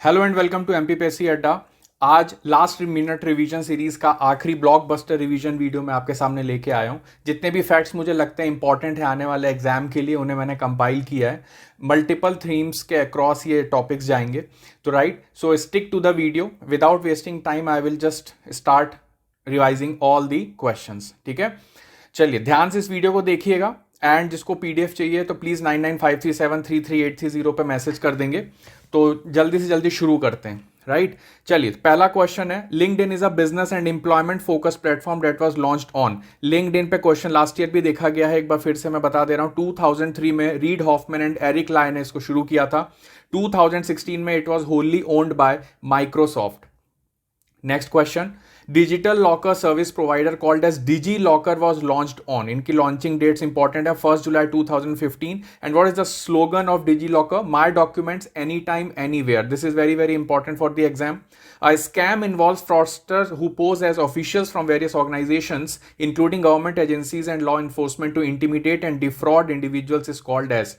Hello and welcome to MPPSC Adda. आज last minute revision series का आखिरी ब्लॉकबस्टर रिवीजन वीडियो मैं आपके सामने लेके आया हूं। जितने भी फैक्ट्स मुझे लगते हैं इंपॉर्टेंट है आने वाले एग्जाम के लिए, उन्हें मैंने कंपाइल किया है। मल्टीपल थीम्स के अक्रॉस ये टॉपिक्स जाएंगे, तो right, so stick to the video. Without wasting time I will just start revising all the questions. ठीक है, चलिए ध्यान से इस वीडियो को देखिएगा। एंड जिसको पीडीएफ चाहिए तो प्लीज़ 9953733830 पे मैसेज कर देंगे। तो जल्दी से जल्दी शुरू करते हैं। राइट, चलिए पहला क्वेश्चन है, LinkedIn is a business and employment focus platform that was launched on. LinkedIn पे क्वेश्चन लास्ट ईयर भी देखा गया है, एक बार फिर से मैं बता दे रहा हूं। 2003 में रीड हॉफमैन एंड एरिक लाय ने इसको शुरू किया था। 2016 में it was wholly owned by Microsoft. Next question, digital locker service provider called as DigiLocker was launched on. इनकी लॉन्चिंग डेट्स इंपॉर्टेंट है, 1 जुलाई 2015। And what is the slogan of DigiLocker? My documents any time anywhere. This is very very important for the exam. A scam involves fraudsters who pose as officials from various organizations, including government agencies and law enforcement, to intimidate and defraud individuals is called as।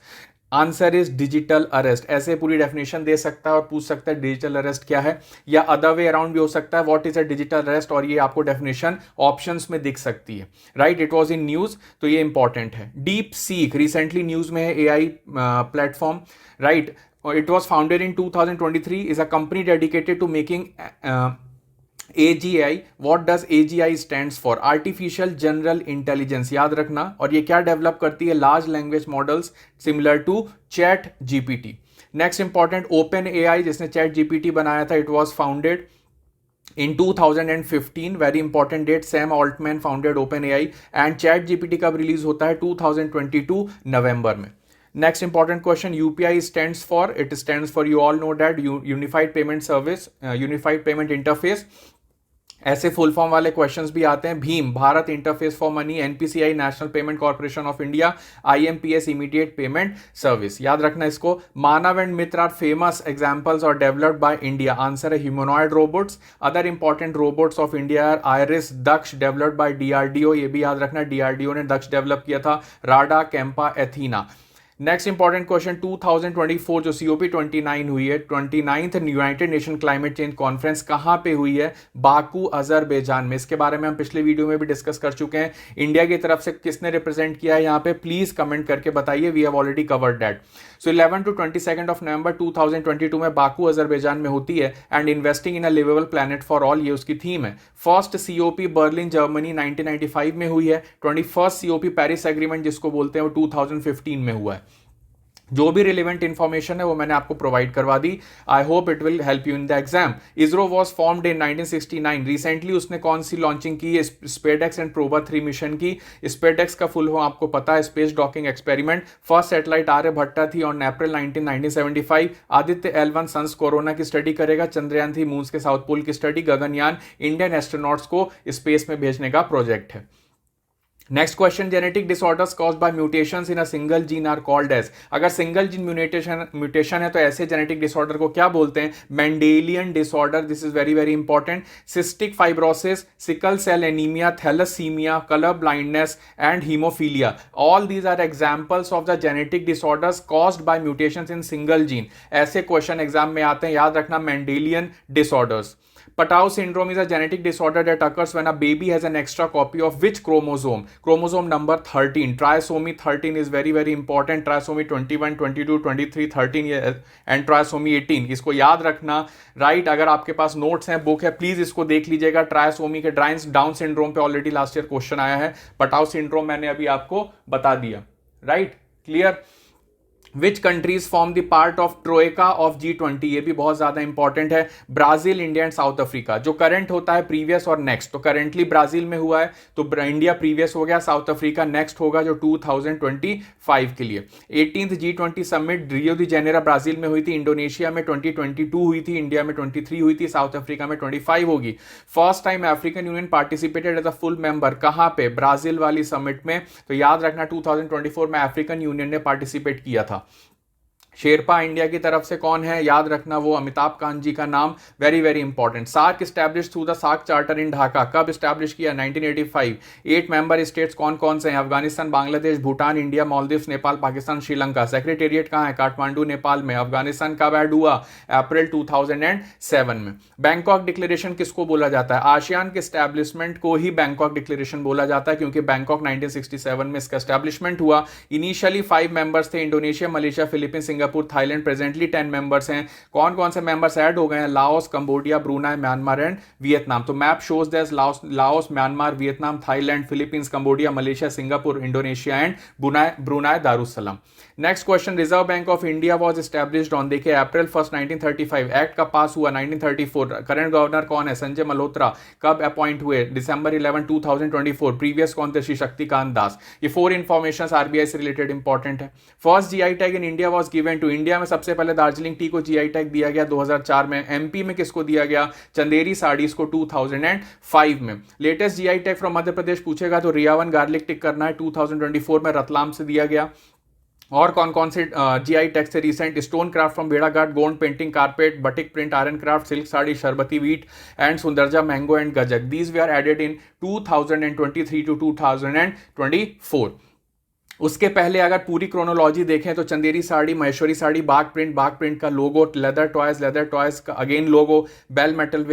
Answer is digital arrest. ऐसे पूरी definition दे सकता है और पूछ सकता है digital arrest क्या है, या अदर वे अराउंड भी हो सकता है, what is a digital arrest, और ये आपको डेफिनेशन ऑप्शंस में दिख सकती है। Right, it was in news, तो ये इंपॉर्टेंट है। डीप सीक रिसेंटली न्यूज में है, AI platform. Right, it was founded in 2023, is a company dedicated to making AGI। what does AGI stands for? Artificial General Intelligence, याद रखना। और ये क्या डेवलप करती है? Large language models similar to ChatGPT. Next important, Open AI जिसने ChatGPT बनाया था, it was founded in 2015, very important date. Sam Altman founded Open AI। And ChatGPT कब रिलीज होता है? 2022 नवंबर में। Next important question, UPI stands for, it stands for, you all know that, Unified Payment Service, Unified Payment Interface। ऐसे full form वाले questions भी आते हैं। भीम, Bharat interface for money. NPCI, national payment corporation of India. IMPS, immediate payment service. याद रखना इसको। Manav and Mitra are famous examples और डेवलप्ड बाय इंडिया। आंसर है humanoid robots. Other important robots of India are Iris, Daksh, developed by DRDO. ये भी याद रखना, DRDO ने दक्ष डेवलप किया था। Rada, Kempa, Athena. Next important question, 2024 जो COP 29 हुई है, 29th united nation climate change conference, कहां पे हुई है? बाकू, अजरबैजान में। इसके बारे में हम पिछले वीडियो में भी डिस्कस कर चुके हैं। इंडिया की तरफ से किसने रिप्रेजेंट किया है यहाँ पे? प्लीज कमेंट करके बताइए, we have already covered that. So 11 to 22 of November 2022 में बाकू अजरबैजान में होती है। And investing in a liveable planet for all, ये उसकी थीम है। फर्स्ट COP बर्लिन जर्मनी 1995 में हुई है। 21st COP पेरिस एग्रीमेंट जिसको बोलते हैं, वो 2015 में हुआ है। जो भी रिलेवेंट इंफॉर्मेशन है वो मैंने आपको प्रोवाइड करवा दी। I hope it will help you in the exam. ISRO was formed in 1969। Recently उसने कौन सी लॉन्चिंग की? स्पेसएक्स एंड प्रोबा 3 मिशन की। स्पेसएक्स का फुल फॉर्म आपको पता है, space docking experiment. First satellite Aryabhata थी on April 1975। Aditya L1 sun's corona की स्टडी करेगा। चंद्रयान 3 मून्स के साउथ पोल की स्टडी। गगनयान इंडियन एस्ट्रोनॉट्स को स्पेस में भेजने का प्रोजेक्ट है। Next question, genetic disorders caused by mutations in a single gene are called as. अगर सिंगल जीन म्यूटेशन है तो ऐसे जेनेटिक डिसऑर्डर को क्या बोलते हैं? Mendelian disorder. This is very very important. Cystic fibrosis, sickle cell anaemia, thalassaemia, colour blindness and haemophilia, all these are examples of the genetic disorders caused by mutations in single gene. ऐसे question exam में आते हैं, याद रखना, Mendelian disorders. Patau syndrome is a genetic disorder that occurs when a baby has an extra copy of which chromosome? Chromosome number 13. Trisomy 13 is very very important. Trisomy 21, 22, 23, 13 and trisomy 18. इसको याद रखना। Right, अगर आपके पास notes हैं, book है, please इसको देख लीजिएगा। ट्रायसोमी के डाउन सिंड्रोम पे ऑलरेडी लास्ट ईयर क्वेश्चन आया है। पटाउ सिंड्रोम मैंने अभी आपको बता दिया। Right, clear. Which countries form the part of troika of G20? ये भी बहुत ज्यादा इंपॉर्टेंट है। Brazil, India and South Africa. जो करंट होता है प्रीवियस और नेक्स्ट, तो करंटली ब्राजील में हुआ है तो इंडिया प्रीवियस हो गया, साउथ अफ्रीका नेक्स्ट होगा जो 2025 के लिए। 18th G20 समिट रियो दी जेनेरो ब्राजील में हुई थी। इंडोनेशिया में 2022 हुई थी। इंडिया में 23 हुई थी। साउथ अफ्रीका में 25 होगी। First time African Union participated as a full member, कहां पे? ब्राजील वाली समिट में। तो याद रखना 2024 में अफ्रीकन यूनियन ने पार्टिसिपेट किया था। शेरपा इंडिया की तरफ से कौन है, याद रखना वो अमिताभ कांत जी का नाम, very very important. SAARC establish through the SAARC charter in Dhaka, कब स्टैब्लिश किया, 1985। 8 मेंबर स्टेट्स कौन कौन से हैं, अफगानिस्तान, बांग्लादेश, भूटान, इंडिया, मालदीव्स, नेपाल, पाकिस्तान, श्रीलंका। सेक्रेटेरिएट कहाँ है, काठमांडू नेपाल में। अफगानिस्तान कब ऐड हुआ, अप्रैल 2007 में। बैंकॉक डिक्लेरेशन किसको बोला जाता है, आसियान के स्टैब्लिशमेंट को ही बैंकॉक डिक्लेरेशन बोला जाता है, क्योंकि बैंकॉक 1967 में इसका स्टैब्लिशमेंट हुआ। इनिशियली 5 मेंबर्स थे, Indonesia, Malaysia, Philippines, Singapore, Thailand. Presently 10 members हैं। कौन कौन से मेंबर्स ऐड हो गए हैं, Laos, Cambodia, Brunei, Myanmar and Vietnam. तो map shows that Laos, Myanmar, Vietnam, Thailand, Philippines, Cambodia, Malaysia, Singapore, Indonesia and Brunei Darussalam. Next question, reserve bank of India was established on, देखिए April 1 1935। Act का पास हुआ 1934। Current governor कौन है, संजय मल्होत्रा। कब appoint हुए, दिसंबर 11 2024। Previous कौन थे, श्री शक्तिकांत दास। ये 4 इंफॉर्मेशन आरबीआई से रिलेटेड इंपॉर्टेंट है। First GI tag in India was given to, India में सबसे पहले दार्जिलिंग टी को जीआई टैग दिया गया 2004 में। एमपी में किसको दिया गया, चंदेरी साड़ीज को 2005 में। Latest GI tag from Madhya Pradesh पूछेगा तो रियावन गार्लिक टिक करना है, 2024 में रतलाम से दिया गया। और कौन कौन से जीआई टैग से रिसेंट, स्टोन क्राफ्ट फ्रॉम भेड़ाघाट, Gond painting, carpet, batik print, iron craft, silk sari, Sharbati wheat and Sundarja mango and gajak. These we are added in 2023 to 2024। उसके पहले अगर पूरी क्रोनोलॉजी देखें तो चंदेरी साड़ी, महेश्वरी साड़ी, बाग प्रिंट का लोगो, लेदर टॉयज का again logo, bell metal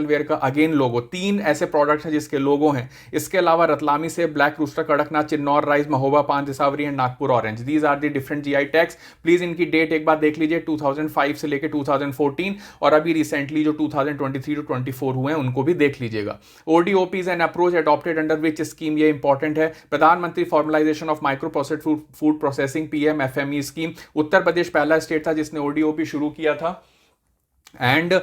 ware का अगेन लोगो। 3 ऐसे प्रोडक्ट्स हैं जिसके लोगो हैं। इसके अलावा रतलामी से, black rooster, Kadaknath, Chinnaur rice, Mahoba paan, Desawari and Nagpur orange. These are the different GI tags. Please इनकी डेट एक बार देख लीजिए, 2005 से लेकर 2014, और अभी रिसेंटली जो 2023 टू 24 हुए हैं उनको भी देख लीजिएगा। ODOPs and approach adopted under which scheme, ये इंपॉर्टेंट है, Pradhan Mantri formalisation of micro processed food processing, PMFME scheme. Uttar Pradesh पहला स्टेट था जिसने ओडीओपी शुरू किया था, एंड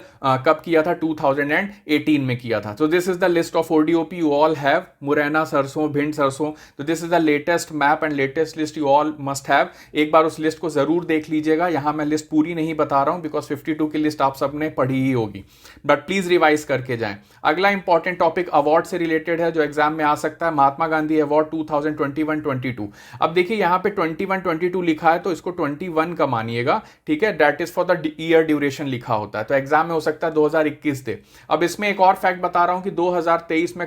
कब किया था, 2018 में किया था। तो this is the list of ODOP you all have, Morena सरसों, भिंड सरसों। तो this is the latest map and latest list you all must have. एक बार उस लिस्ट को जरूर देख लीजिएगा। यहां मैं लिस्ट पूरी नहीं बता रहा हूं बिकॉज 52 की लिस्ट आप सबने पढ़ी ही होगी, बट प्लीज रिवाइज करके जाएं। अगला इंपॉर्टेंट टॉपिक अवार्ड से रिलेटेड है जो एग्जाम में आ सकता है, महात्मा गांधी अवार्ड 2021-22। अब देखिए यहां पे 21-22 लिखा है तो इसको 21 का मानिएगा, ठीक है, that is for the year duration लिखा होता है, तो एग्जाम में हो सकता है 2021 थे। अब इसमें एक और फैक्ट बता रहा हूं कि 2023 में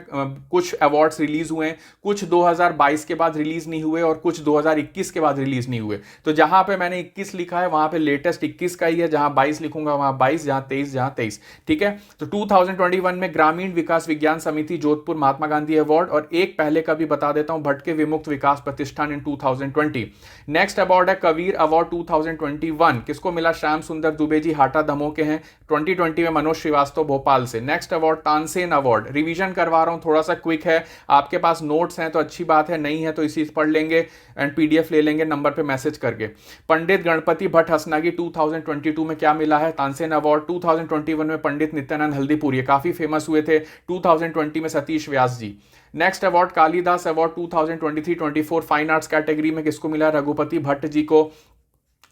कुछ अवार्ड्स रिलीज हुए, कुछ 2022 के बाद रिलीज नहीं हुए और कुछ 2021 के बाद रिलीज नहीं हुए। तो जहां पे मैंने 21 लिखा है वहां पे लेटेस्ट 21 का ही है, जहां 22 लिखूंगा वहां 22, जहां 23, ठीक है। तो 2021 में ग्रामीण विकास विज्ञान समिति जोधपुर महात्मा गांधी अवार्ड, और एक पहले का भी बता देता हूं, भटके विमुक्त विकास प्रतिष्ठान इन 2020। नेक्स्ट अवार्ड है कबीर अवार्ड 2021, किसको मिला, श्याम सुंदर दुबे जी हाटा दमोह के हैं। 2020 में मनोज श्रीवास्तव भोपाल से। Next award Tansen award, revision करवा रहा हूं, थोड़ा सा क्विक है, आपके पास नोट्स हैं तो अच्छी बात है, नहीं है तो इसी पढ़ लेंगे एंड पीडीएफ ले लेंगे नंबर पे मैसेज करके। पंडित गणपति भट्ट हसनागी 2022 में क्या मिला है, तानसेन अवार्ड। 2021 में पंडित नित्यानंद हल्दीपुर, ये काफी फेमस हुए थे। 2020 में Satish Vyas ji. Next award Kalidas award 2023-24 fine arts category में किसको मिला, रघुपति भट्ट जी को।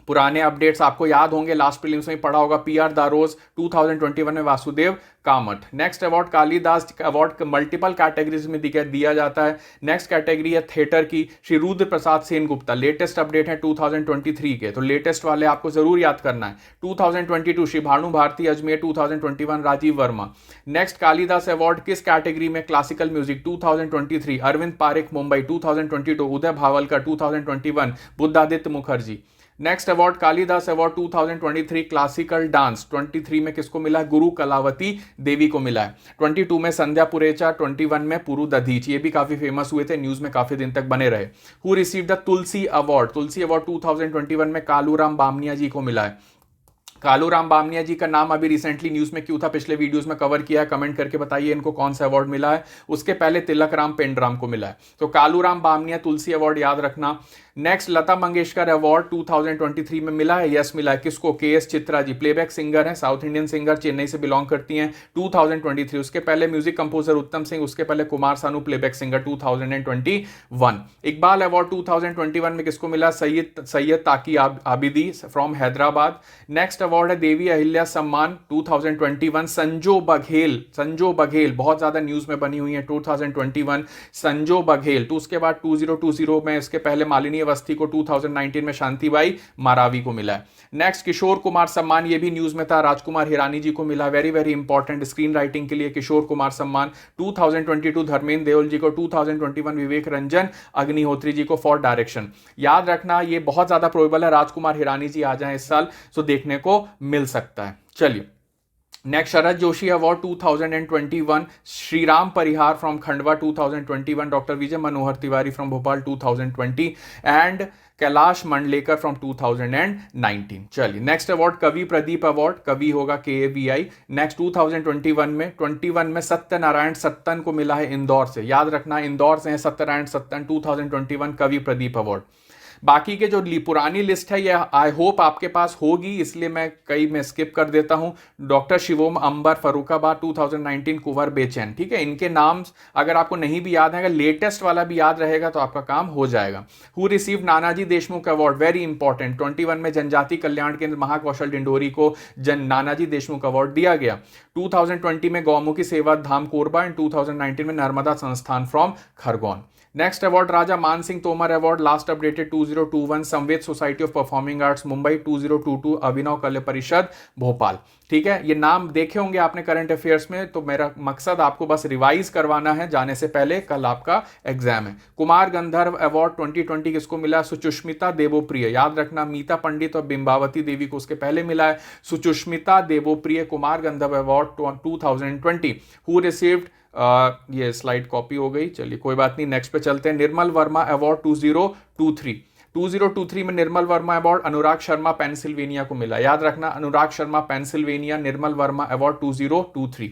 पुराने अपडेट्स आपको याद होंगे, लास्ट प्रीलिम्स में पढ़ा होगा, पीआर दारोज 2021 में Vasudev Kamat. Next award Kalidas award multiple categories में दिया जाता है। नेक्स्ट कैटेगरी है थिएटर की, श्री रुद्र प्रसाद सेन गुप्ता, लेटेस्ट अपडेट है 2023 के, तो लेटेस्ट वाले आपको जरूर याद करना है। 2022 श्री भानु भारती अजमेर, 2021 राजीव वर्मा। नेक्स्ट कालिदास अवार्ड किस कैटेगरी में, क्लासिकल म्यूजिक 2023 अरविंद पारिक मुंबई, 2022 उदय भावलकर, 2021 Buddhaditya Mukherjee. Next award Kalidas award 2023 classical dance, 23 में किसको मिला, गुरु कलावती देवी को मिला है। 22 में संध्या पुरेचा, 21 में पुरु दधीच, ये भी काफी फेमस हुए थे, न्यूज में काफी दिन तक बने रहे। Who receive the Tulsi award 2021 में कालूराम बामनिया जी को मिला है। कालूराम बामनिया जी का नाम अभी रिसेंटली न्यूज में क्यों था, पिछले वीडियोस में कवर किया है, कमेंट करके बताइए इनको कौन सा अवार्ड मिला है। उसके पहले तिलक राम पेंड्राम को मिला है। तो कालूराम बामनिया तुलसी अवार्ड याद रखना। नेक्स्ट लता मंगेशकर अवार्ड 2023 में मिला है, यस मिला है, किसको, KS Chitra ji, playback singer है, साउथ इंडियन सिंगर, चेन्नई से बिलोंग करती हैं, 2023। उसके पहले म्यूजिक कंपोजर उत्तम सिंह, उसके पहले Kumar Sanu playback singer 2021। Iqbal award 2021 में किसको मिला, सैयद ताकी Abidi from Hyderabad. Next award है देवी अहिल्या सम्मान 2021, संजो बघेल बहुत ज्यादा न्यूज में बनी हुई है 2021 संजो बघेल। तो उसके बाद 2020 में इसके पहले मालिनी अवस्थी को 2019 में शांतिबाई मारावी को मिला है। नेक्स्ट किशोर कुमार सम्मान, ये भी न्यूज में था, राजकुमार हिरानी जी को मिला। Very very important screen writing के लिए किशोर कुमार सम्मान। 2022 धर्मेंद्र देओल जी को, 2021 विवेक रंजन अग्निहोत्री जी को फॉर डायरेक्शन। याद रखना ये बहुत ज्यादा प्रोबेबल है राजकुमार हिरानी जी आ जाएं इस साल, सो देखने को मिल सकता है। चलिए next, Sharad Joshi award 2021, Shriram Parihar from Khandwa 2021, doctor Vijay Manohar Tiwari from Bhopal 2020 and Kailash Mandlekar from 2019। चलिए नेक्स्ट अवार्ड कवि प्रदीप अवार्ड, कवि होगा KAVI। नेक्स्ट 2021 में सत्यनारायण सत्तन को मिला है इंदौर से। याद रखना इंदौर से है सत्यनारायण सत्तन, 2021 कवि प्रदीप अवार्ड। बाकी के जो पुरानी लिस्ट है ये आई होप आपके पास होगी, इसलिए मैं स्किप कर देता हूं। डॉक्टर शिवोम अंबर फरुखाबाद 2019 कुंवर बेचैन, ठीक है, इनके नाम अगर आपको नहीं भी याद है, अगर लेटेस्ट वाला भी याद रहेगा तो आपका काम हो जाएगा। Who receive Nanaji Deshmukh award, very important, 21 में जनजाति कल्याण केंद्र महाकौशल डिंडोरी को नानाजी देशमुख अवार्ड दिया गया। 2020 में गौमुखी सेवा धाम कोरबा एंड 2019 में Narmada Sansthan from Khargone. Next award Raja Man Singh Tomar award, last updated 2021, Samved society of performing arts Mumbai 2022, Abhinav Kala Parishad Bhopal. ठीक है, ये नाम देखे होंगे आपने करंट अफेयर्स में, तो मेरा मकसद आपको बस रिवाइज करवाना है जाने से पहले, कल आपका एग्जाम है। कुमार गंधर्व अवार्ड 2020 किसको मिला? सुचुष्मिता देवोप्रिय। याद रखना मीता पंडित और बिंबावती देवी को उसके पहले मिला है। सुचुष्मिता देवोप्रिय Kumar Gandharva award 2020। Who received, ये स्लाइड कॉपी हो गई, चलिए कोई बात नहीं, नेक्स्ट पे चलते हैं। निर्मल वर्मा अवार्ड 2023 में निर्मल वर्मा अवार्ड अनुराग शर्मा पेंसिल्वेनिया को मिला। याद रखना अनुराग शर्मा पेंसिल्वेनिया, निर्मल वर्मा अवार्ड 2023।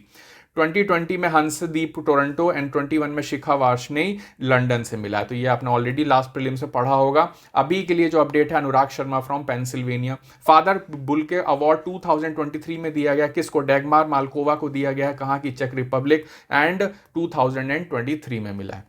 2020 में हंसदीप टोरंटो एंड 21 में शिखा वार्ष्णेय लंदन से मिला। तो ये आपने ऑलरेडी लास्ट प्रीलिम से पढ़ा होगा। अभी के लिए जो अपडेट है, Anurag Sharma from Pennsylvania. Father Bulke award 2023 में दिया गया किसको? डैगमार माल्कोवा को दिया गया है, कहाँ की? चेक रिपब्लिक, एंड 2023 में मिला है।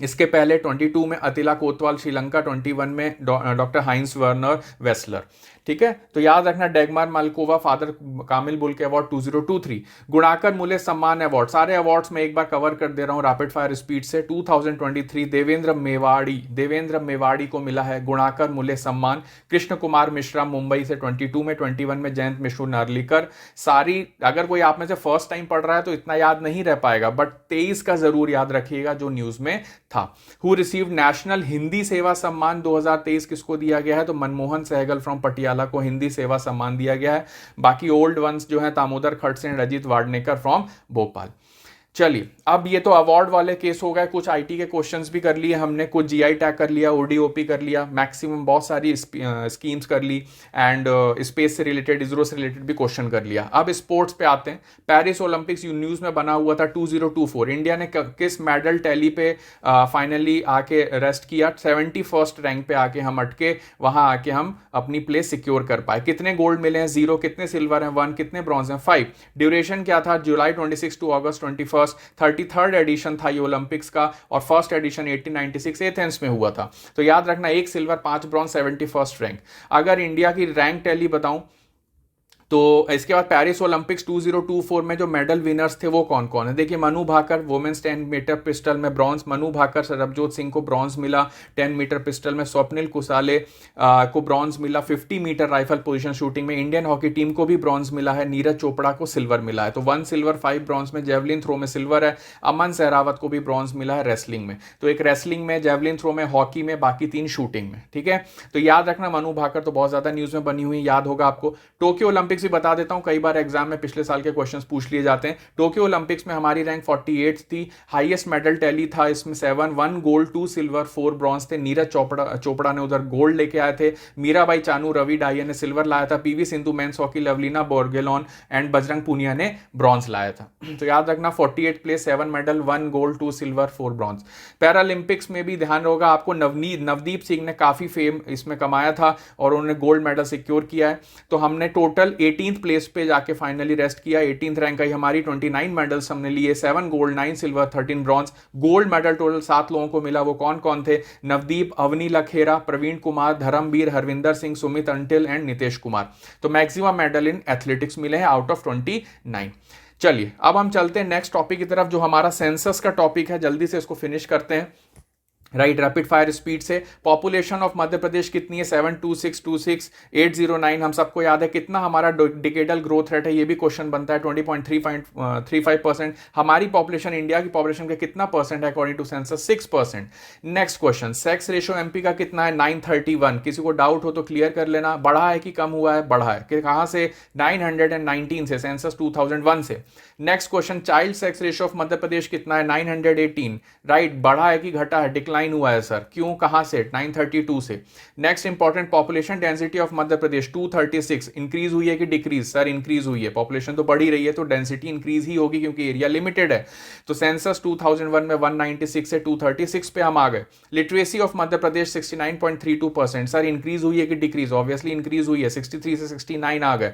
इसके पहले 22 में अतिला कोतवाल श्रीलंका, 21 में डॉक्टर हाइंस वर्नर वेस्लर। ठीक है, तो याद रखना Dagmar Malkova, father Kamil Bulke award 2023। Gunakar Muley Samman award, सारे अवार्ड्स में एक बार कवर कर दे रहा हूं रैपिड फायर स्पीड से। 2023 देवेंद्र मेवाड़ी को मिला है गुणाकर मुले सम्मान। कृष्ण कुमार मिश्रा मुंबई से 22 में, 21 में जयंत मिश्रू नार्लिकर। सारी अगर कोई आप में से फर्स्ट टाइम पढ़ रहा है तो इतना याद नहीं रह पाएगा, बट 23 का जरूर याद रखिएगा जो न्यूज में था। हु रिसीव नेशनल हिंदी सेवा सम्मान 2023 किसको दिया गया है? तो मनमोहन सहगल फ्रॉम पटियाला को हिंदी सेवा सम्मान दिया गया है। बाकी ओल्ड वंस जो है दामोदर खड़से एंड अजीत वाडनेकर फ्रॉम भोपाल। चलिए, अब ये तो अवार्ड वाले केस हो गए, कुछ आईटी के क्वेश्चंस भी कर लिए हमने, कुछ जीआई टैग कर लिया, ओडीओपी कर लिया, मैक्सिमम बहुत सारी स्कीम्स कर ली, एंड स्पेस से रिलेटेड, इसरो से रिलेटेड भी क्वेश्चन कर लिया। अब स्पोर्ट्स पे आते हैं। पेरिस ओलंपिक्स न्यूज में बना हुआ था 2024, इंडिया ने किस मेडल टैली पे फाइनली आके रेस्ट किया? 71st रैंक पे आके हम अटके, वहां आके हम अपनी प्लेस सिक्योर कर पाए। कितने गोल्ड मिले हैं? 0। कितने सिल्वर हैं? 1। कितने ब्रॉन्ज हैं? 5। ड्यूरेशन क्या था? जुलाई 26 टू अगस्त 21। 33rd एडिशन था ये ओलंपिक्स का, और फर्स्ट एडिशन 1896 एथेंस में हुआ था। तो याद रखना 1 सिल्वर 5 ब्रॉन्ज, 71st रैंक। अगर इंडिया की रैंक टैली बताऊं तो इसके बाद पेरिस ओलंपिक्स 2024 में जो मेडल विनर्स थे वो कौन कौन है? देखिए, Manu Bhaker women's 10 metre pistol में ब्रॉन्ज, मनु भाकर सरबजोत सिंह को ब्रॉन्ज मिला 10 मीटर पिस्टल में। स्वप्निल कुसाले को ब्रॉन्ज मिला 50 मीटर राइफल पोजीशन शूटिंग में। इंडियन हॉकी टीम को भी ब्रॉन्ज मिला है। नीरज चोपड़ा को सिल्वर मिला है। तो 1 सिल्वर 5 ब्रॉन्ज में। जेवलिन थ्रो में सिल्वर है। अमन सहरावत को भी ब्रॉन्ज मिला है रेसलिंग में। तो एक रेसलिंग में, जेवलिन थ्रो में, हॉकी में, बाकी 3 शूटिंग में। ठीक है, तो याद रखना मनु भाकर तो बहुत ज्यादा न्यूज में बनी हुई, याद होगा आपको। टोक्यो ओलंपिक्स भी बता देता हूं, कई बार एग्जाम में पिछले साल के क्वेश्चंस पूछ लिए जाते हैं। टोक्यो ओलंपिक्स में हमारी रैंक 48 थी। हाईएस्ट मेडल टैली था इसमें 7, 1 गोल्ड 2 सिल्वर 4 ब्रॉन्ज थे। नीरज चोपड़ा ने उधर गोल्ड लेके आए थे। मीराबाई चानू, रवि डाइया ने सिल्वर लाया था। PV Sindhu men's hockey, Lovlina Borgohain and Bajrang Punia ने ब्रॉन्ज लाया था। तो याद रखना 48 place, 7 medal, 1 gold 2 silver 4 bronze. Paralympics में भी ध्यान होगा आपको, नवदीप सिंह ने काफी फेम इसमें कमाया था और उन्होंने गोल्ड मेडल सिक्योर किया है। तो हमने टोटल 18th प्लेस पे जाके फाइनली रेस्ट किया। 18th रैंक आई हमारी। 29 मेडल्स हमने लिए, 7 gold 9 silver 13 bronze. Gold medal total 7 लोगों को मिला। वो कौन कौन थे? नवदीप, अवनी लखेरा, प्रवीण कुमार, धर्मवीर, हरविंदर सिंह, सुमित अंटिल एंड नितेश कुमार। तो मैक्सिमम मेडल इन एथलेटिक्स मिले हैं आउट ऑफ 29। चलिए, अब हम चलते हैं नेक्स्ट टॉपिक की तरफ, जो हमारा सेंसस का टॉपिक है। जल्दी से इसको फिनिश करते हैं। राइट, रैपिड फायर स्पीड से। पॉपुलेशन ऑफ मध्य प्रदेश कितनी है? 72626 809, हम सबको याद है। कितना हमारा डिकेडल ग्रोथ रेट है? ये भी क्वेश्चन बनता है, 20.35%। हमारी पॉपुलेशन, इंडिया की पॉपुलेशन का कितना परसेंट है according to census? 6%। Next question, sex ratio MP का कितना है? 931। किसी को डाउट हो तो क्लियर कर लेना, बढ़ा है कि कम हुआ है? बढ़ा है। कि कहां से? 919 से, सेंसस 2001 से। Next question, child sex ratio of Madhya Pradesh कितना है? 918। राइट, बढ़ा है कि घटा है? डिक्लाइन हुआ है सर। क्यों, कहां से? 932 से। Next important, population density of Madhya Pradesh 236, increase हुई है कि डिक्रीज? सर इंक्रीज हुई है। पॉपुलेशन तो बढ़ी रही है तो डेंसिटी इंक्रीज ही होगी क्योंकि एरिया लिमिटेड है। तो सेंसस 2001 में 196 से 236 पे हम आ गए। Literacy of Madhya Pradesh 69.32%, sir increase हुई है कि डिक्रीज? ऑब्वियसली इंक्रीज हुई है, 63 से 69 आ गए।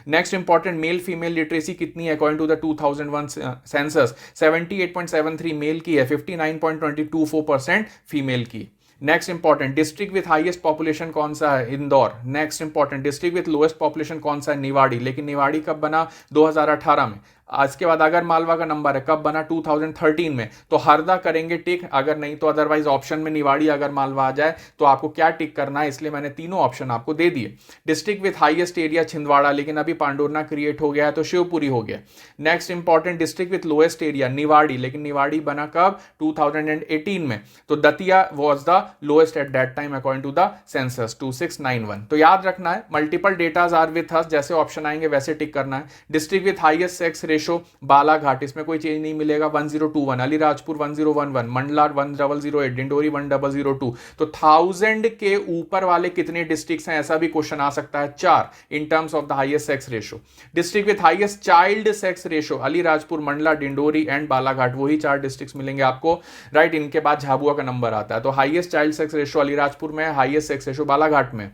Next important, male female literacy कितनी है according to the 2001 census? 78.73 male की है, 59.24% फीमेल की। Next important, district with highest population कौन सा है? Indore. Next important, district with lowest population कौन सा है? निवाड़ी। लेकिन निवाड़ी कब बना? 2018 में। आज के बाद अगर मालवा का नंबर है, कब बना? 2013 में। तो हरदा करेंगे टिक, अगर नहीं तो अदरवाइज ऑप्शन में निवाड़ी अगर मालवा आ जाए तो आपको क्या टिक करना है, इसलिए मैंने तीनों ऑप्शन आपको दे दिए। District with highest area Chhindwara, लेकिन अभी पांडुरना क्रिएट हो गया है तो शिवपुरी हो गया। Next important, district with lowest area Niwari, लेकिन निवाड़ी बना कब? 2018 में। तो Datia was the lowest at that time according to the census 2691। तो याद रखना है, multiple datas are with us, जैसे ऑप्शन आएंगे वैसे टिक करना है। District with highest sex ratio Balaghat, इसमें कोई चेंज नहीं मिलेगा, 1021। अलीराजपुर 1011, मंडला 1008, डिंडोरी 1002। तो 1000 के ऊपर वाले कितने डिस्ट्रिक्ट्स हैं, ऐसा भी क्वेश्चन आ सकता है। 4 in terms of the highest sex ratio. District with highest child sex ratio, Alirajpur, Mandla, Dindori and Balaghat, वही 4 डिस्ट्रिक्ट्स मिलेंगे आपको। राइट, इनके बाद झाबुआ का नंबर आता है। तो highest child sex ratio Alirajpur में, हाईएस्ट सेक्स रेशियो बालाघाट में।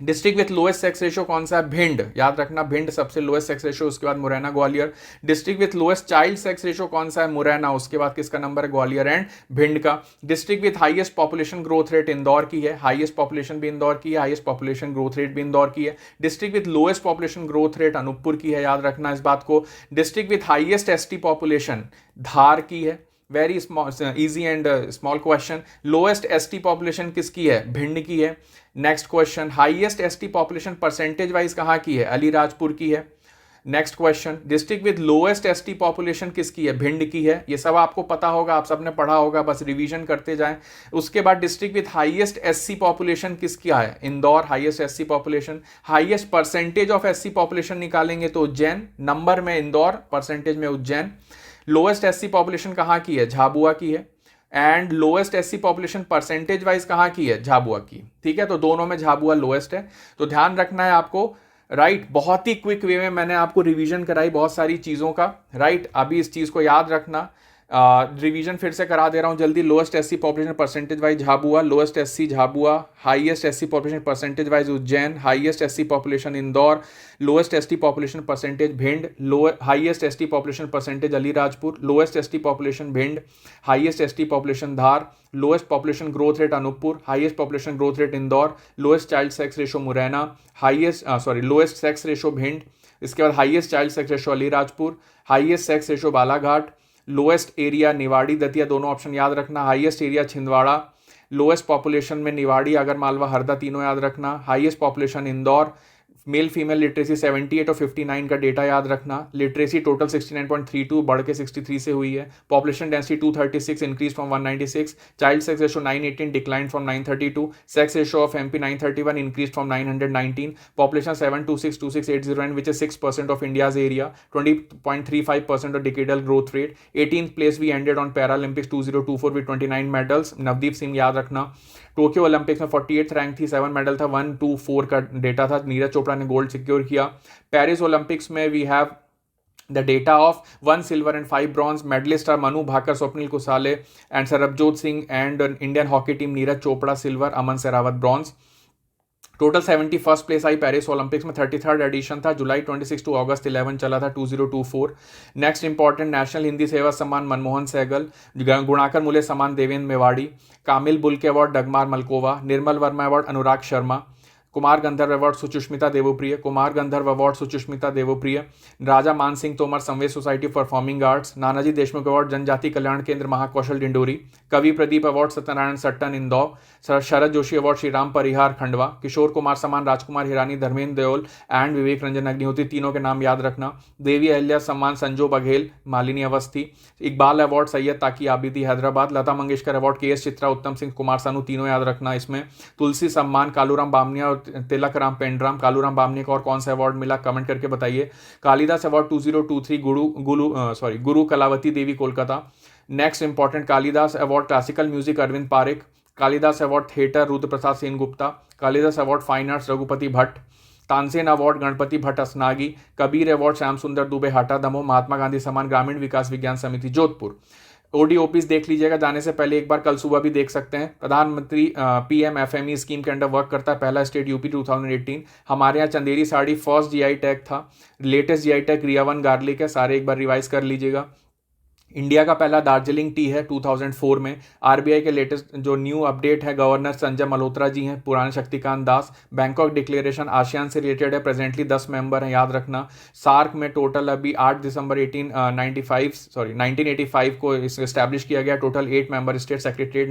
District with lowest sex ratio कौन सा है? भिंड। याद रखना, भिंड सबसे लोएस्ट सेक्स रेशियो, उसके बाद Morena, Gwalior. District with lowest child sex ratio कौन सा है? मुरैना। उसके बाद किसका नंबर है? ग्वालियर एंड भिंड का। District with highest population growth rate Indore की है, हाईएस्ट पॉपुलेशन भी इंदौर की है, हाईएस्ट पॉपुलेशन ग्रोथ रेट भी इंदौर की है। District with lowest population growth rate Anuppur की है, याद रखना इस बात को। District with highest ST population Dhar की है। Very small, easy and small question. Lowest ST population किसकी है? भिंड की है। Next question, highest ST population percentage wise कहां की है? अलीराजपुर की है। Next question, district with lowest ST population किसकी है? भिंड की है। ये सब आपको पता होगा, आप सबने पढ़ा होगा, बस रिवीजन करते जाएं। उसके बाद district with highest SC population किसकी है? Indore, highest SC population. Highest percentage of SC population निकालेंगे तो उज्जैन, नंबर में इंदौर, परसेंटेज में उज्जैन। लोएस्ट एससी पॉपुलेशन कहां की है? झाबुआ की है। And lowest SC population percentage wise कहां की है? झाबुआ की। ठीक है, तो दोनों में झाबुआ लोएस्ट है, तो ध्यान रखना है आपको। राइट, बहुत ही क्विक वे में मैंने आपको रिवीजन कराई बहुत सारी चीजों का। राइट, अभी इस चीज को याद रखना। रिवीजन फिर से करा दे रहा हूं जल्दी। Lowest SC population percentage wise Jhabua, lowest SC Jhabua. Highest SC population percentage wise Ujjain, highest SC population Indore, lowest ST population percentage Bhind, highest ST population percentage Alirajpur, lowest ST population Bhind, highest ST population Dhar, lowest population growth rate Anuppur, highest population growth rate Indore, lowest child sex ratio Morena, lowest sex ratio Bhind. इसके बाद highest child sex ratio Alirajpur, highest sex ratio Balaghat, lowest area Niwari Datia, दोनों option याद रखना। Highest area Chhindwara, lowest population में निवाड़ी आगर मालवा हरदा, तीनों याद रखना। Highest population Indore. Mail female literacy 78 और 59 का डेटा याद रखना। लिटरेसी टोटल 69.32 बढ़ के 63 से हुई है। Population density 236 increase from 196। Child sex ratio 918 decline from 932। Sex ratio of MP 931 increase from 919। Population 7262680 which is 6% of India's area, 20.35% of decadal growth rate. 18th place we ended on Paralympics 2024 with 29 medals. Navdeep Singh याद रखना। Tokyo Olympics में 48th rank थी, 7 medal था, 124 का data था। नीरज चोपड़ा ने gold secure किया। Paris Olympics में we have the data of 1 silver and 5 bronze. Medalist are Manu Bhaker, Swapnil Kusale and Sarabjot Singh and Indian hockey team Neeraj Chopra silver, Aman Sehrawat bronze. Total 71st place आई पेरिस ओलंपिक्स में। 33rd एडिशन था, जुलाई 26 टू अगस्त 11 चला था, 2024। नेक्स्ट इंपॉर्टेंट, नेशनल हिंदी सेवा सम्मान Manmohan Sehgal, Gunakar Muley Samman Devendra Mewari, Kamil Bulke award Dagmar Malkova, Nirmal Verma award Anurag Sharma, Kumar Gandharva award Suchismita Debapriya, Kumar Gandharva award Suchismita Debapriya. Raja Man Singh Tomar Samved society for performing arts, Nanaji Deshmukh award Janjati Kalyan Kendra Mahakaushal Dindori, Kavi Pradeep award Satyanarayan Sattan Indore, Sharad Joshi award Shriram Parihar Khandwa, Kishore Kumar Samman Rajkumar Hirani Dharmendra Deol and Vivek Ranjan Agnihotri, तीनों के नाम याद रखना। Devi Ahilya Samman Sanjo Baghel Malini Awasthi, Iqbal award Syed Taqi Abidi Hyderabad, Lata Mangeshkar award K S Chithra Uttam Singh Kumar Sanu, तीनों याद रखना इसमें। तुलसी सम्मान कालूराम बामनिया और तिलक राम पेंड्राम, कालूराम बामनिया को और कौन सा अवार्ड मिला कमेंट करके बताइए। Kalidas award 2023 Guru Kalavati Devi Kolkata. Next important Kalidas award classical music Arvind Parekh, Kalidas award theatre Rudra Prasad Sengupta, Kalidas award fine arts Raghupati Bhatt, Tansen award Ganpati Bhatt Asnagi, Kabir award Shyam Sundar Dubey Hata Damoh, Mahatma Gandhi सम्मान ग्रामीण विकास विज्ञान समिति जोधपुर। ओडीओपीस देख लीजिएगा जाने से पहले एक बार, कल सुबह भी देख सकते हैं। प्रधानमंत्री पीएमएफएमई स्कीम के अंडर वर्क करता है, पहला स्टेट यूपी 2018। हमारे यहाँ Chanderi sari first GI tag था, लेटेस्ट जीआई टैग रियावन गार्लिक है, सारे एक बार रिवाइज कर लीजिएगा। इंडिया का पहला दार्जिलिंग टी है 2004 में। आरबीआई के लेटेस्ट जो न्यू अपडेट है गवर्नर संजय मल्होत्रा जी हैं, पुराने Shaktikanta Das. Bangkok declaration ASEAN से रिलेटेड है, प्रेजेंटली 10 मेंबर हैं, याद रखना। सार्क में टोटल अभी 8 दिसंबर 1985 को इस्टेब्लिश किया गया, total 8 member state. Secretariat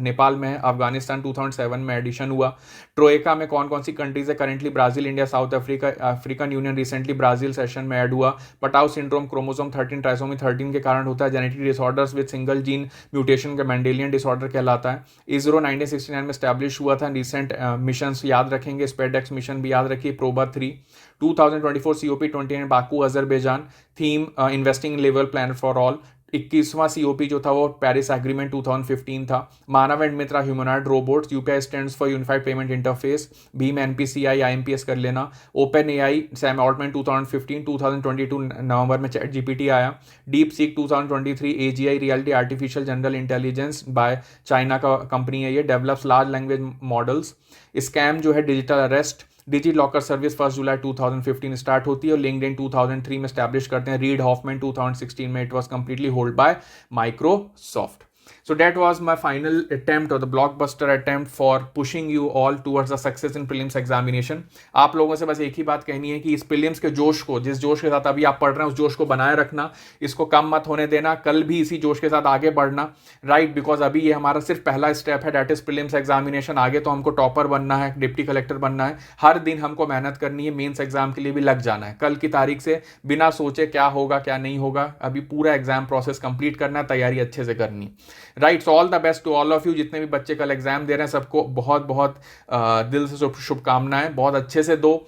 Nepal में है, अफगानिस्तान 2007 में एडिशन हुआ। ट्रोएका में कौन कौन सी कंट्रीज है currently? Brazil, India, south Africa, African union recently Brazil session में ऐड हुआ। पटाउ सिंड्रोम क्रोमोसोम 13 ट्राइसोमी 13 के कारण होता है, genetic disorders with single gene mutation का मेंडेलियन डिसऑर्डर कहलाता है। इसरो 1969 में स्टैब्लिश हुआ था। रिसेंट मिशंस याद रखेंगे, स्पेडेक्स मिशन भी याद रखिए, Proba 3। 2024 COP29 Baku Azerbaijan, theme investing लेवल प्लान फॉर ऑल। 21वां COP जो था वो पेरिस एग्रीमेंट 2015 था। Manav and Mitra humanoid robots, UPI stands for unified payment interface, भीम NPCI IMPS कर लेना। Open AI Sam Altman 2015, 2022 November में चैट GPT आया। DeepSeek 2023 AGI reality artificial general intelligence by China का कंपनी है, ये develops large language models. Scam जो है digital arrest, digi locker service 1 जुलाई 2015 स्टार्ट होती है और लिंक्डइन 2003 में स्टैब्लिश करते हैं। रीड हॉफमैन 2016 में it was completely hold by Microsoft. So that was my final attempt or the blockbuster attempt for pushing you all towards the success in prelims examination. आप लोगों से बस एक ही बात कहनी है कि इस prelims के जोश को, जिस जोश के साथ अभी आप पढ़ रहे हैं उस जोश को बनाए रखना, इसको कम मत होने देना, कल भी इसी जोश के साथ आगे बढ़ना, राइट? बिकॉज अभी ये हमारा सिर्फ पहला स्टेप है, डेट इज प्रीलिम्स एग्जामिनेशन। आगे तो हमको टॉपर बनना है, डिप्टी कलेक्टर बनना है, हर दिन हमको मेहनत करनी है, मेंस एग्जाम के लिए भी लग जाना है। कल की तारीख से बिना सोचे क्या होगा क्या नहीं होगा, अभी पूरा एग्जाम प्रोसेस कंप्लीट करना है, तैयारी अच्छे से करनी, right? So all the best to all of you. जितने भी बच्चे कल एग्जाम दे रहे हैं सबको बहुत बहुत दिल से शुभकामनाएं। बहुत अच्छे से दो,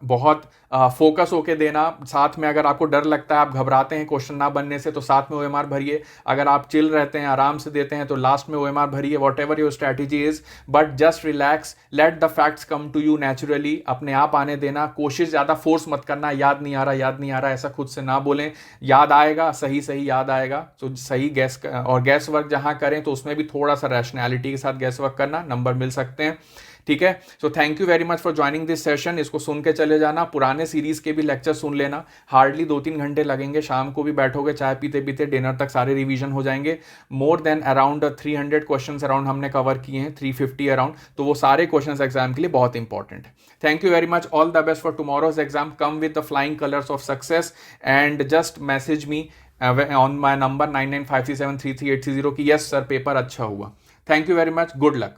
बहुत फोकस होके देना। साथ में अगर आपको डर लगता है, आप घबराते हैं क्वेश्चन ना बनने से, तो साथ में OMR भरिए। अगर आप चिल रहते हैं, आराम से देते हैं, तो लास्ट में OMR भरिए, whatever your strategy is, but just relax, let the facts come to you naturally, अपने आप आने देना। कोशिश ज़्यादा फोर्स मत करना, याद नहीं आ रहा, याद नहीं आ रहा, ऐसा खुद से ना बोलें। याद आएगा, सही सही याद आएगा, तो सही गैस और गैस वर्क जहाँ करें तो उसमें भी थोड़ा सा रैशनैलिटी के साथ गैस वर्क करना, नंबर मिल सकते हैं, ठीक है? So thank you very much for joining this session. इसको सुन के चले जाना, पुराने सीरीज के भी लेक्चर सुन लेना, हार्डली 2-3 घंटे लगेंगे। शाम को भी बैठोगे चाय पीते पीते, डिनर तक सारे रिवीजन हो जाएंगे। More than around 300 question around हमने कवर किए हैं, 350 अराउंड, तो वो सारे क्वेश्चन एग्जाम के लिए बहुत इंपॉर्टेंट है। Thank you very much, all the best for tomorrow's exam. Come with the flying colours of success and just message me on my number 9953733830 कि यस सर पेपर अच्छा हुआ। Thank you very much, good luck.